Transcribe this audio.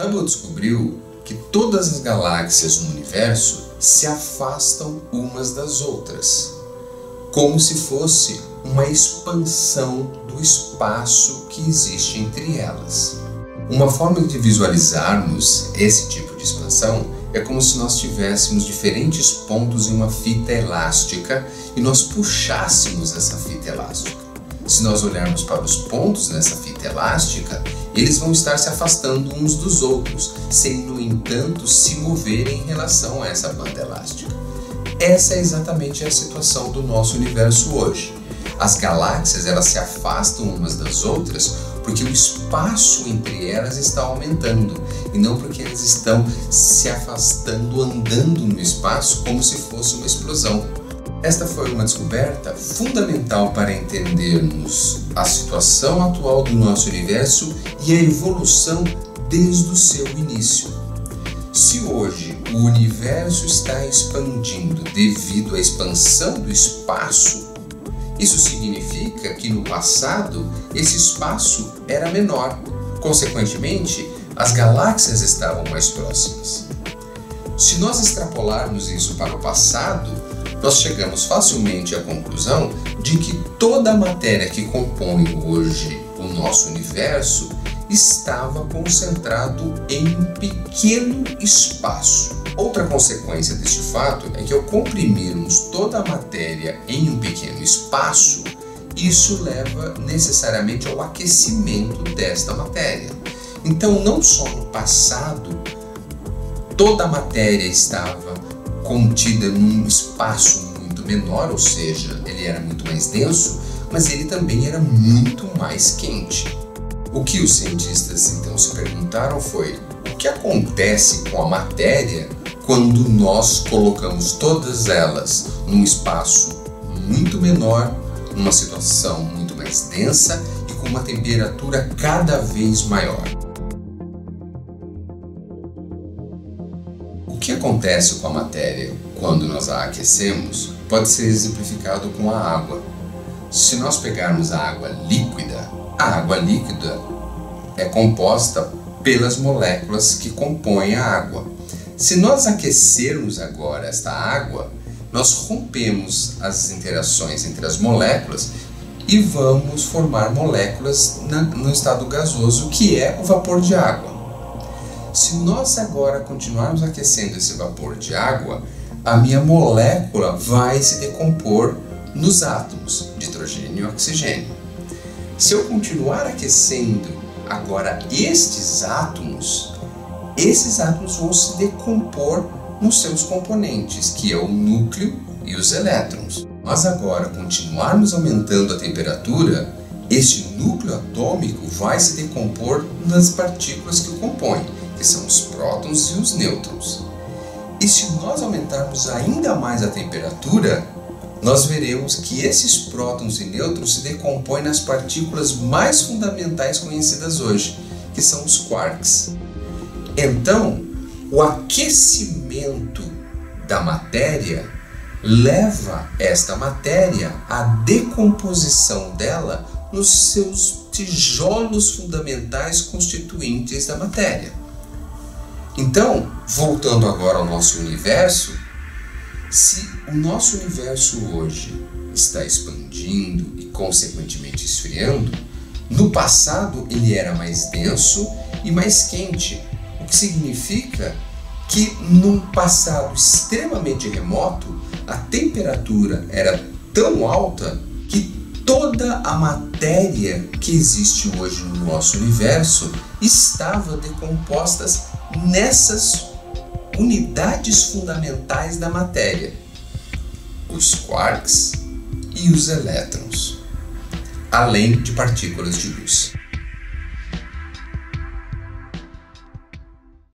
Hubble descobriu que todas as galáxias no universo se afastam umas das outras, como se fosse uma expansão do espaço que existe entre elas. Uma forma de visualizarmos esse tipo de expansão é como se nós tivéssemos diferentes pontos em uma fita elástica e nós puxássemos essa fita elástica. Se nós olharmos para os pontos nessa fita elástica, eles vão estar se afastando uns dos outros, sem, no entanto, se moverem em relação a essa banda elástica. Essa é exatamente a situação do nosso universo hoje. As galáxias elas se afastam umas das outras porque o espaço entre elas está aumentando e não porque elas estão se afastando, andando no espaço como se fosse uma explosão. Esta foi uma descoberta fundamental para entendermos a situação atual do nosso universo e a evolução desde o seu início. Se hoje o universo está expandindo devido à expansão do espaço, isso significa que no passado esse espaço era menor. Consequentemente, as galáxias estavam mais próximas. Se nós extrapolarmos isso para o passado, nós chegamos facilmente à conclusão de que toda a matéria que compõe hoje o nosso universo estava concentrado em um pequeno espaço. Outra consequência deste fato é que ao comprimirmos toda a matéria em um pequeno espaço, isso leva necessariamente ao aquecimento desta matéria. Então, não só no passado toda a matéria estava contida num espaço muito menor, ou seja, ele era muito mais denso, mas ele também era muito mais quente. O que os cientistas então se perguntaram foi: o que acontece com a matéria quando nós colocamos todas elas num espaço muito menor, numa situação muito mais densa e com uma temperatura cada vez maior? O que acontece com a matéria quando nós a aquecemos pode ser exemplificado com a água. Se nós pegarmos a água líquida é composta pelas moléculas que compõem a água. Se nós aquecermos agora esta água, nós rompemos as interações entre as moléculas e vamos formar moléculas no estado gasoso, que é o vapor de água. Se nós agora continuarmos aquecendo esse vapor de água, a minha molécula vai se decompor nos átomos de hidrogênio e oxigênio. Se eu continuar aquecendo agora esses átomos vão se decompor nos seus componentes, que é o núcleo e os elétrons. Mas agora continuarmos aumentando a temperatura, este núcleo atômico vai se decompor nas partículas que o compõem, que são os prótons e os nêutrons. E se nós aumentarmos ainda mais a temperatura, nós veremos que esses prótons e nêutrons se decompõem nas partículas mais fundamentais conhecidas hoje, que são os quarks. Então, o aquecimento da matéria leva esta matéria à decomposição dela nos seus tijolos fundamentais constituintes da matéria. Então, voltando agora ao nosso universo, se o nosso universo hoje está expandindo e consequentemente esfriando, no passado ele era mais denso e mais quente, o que significa que num passado extremamente remoto a temperatura era tão alta que toda a matéria que existe hoje no nosso universo estava decomposta nessas unidades fundamentais da matéria, os quarks e os elétrons, além de partículas de luz.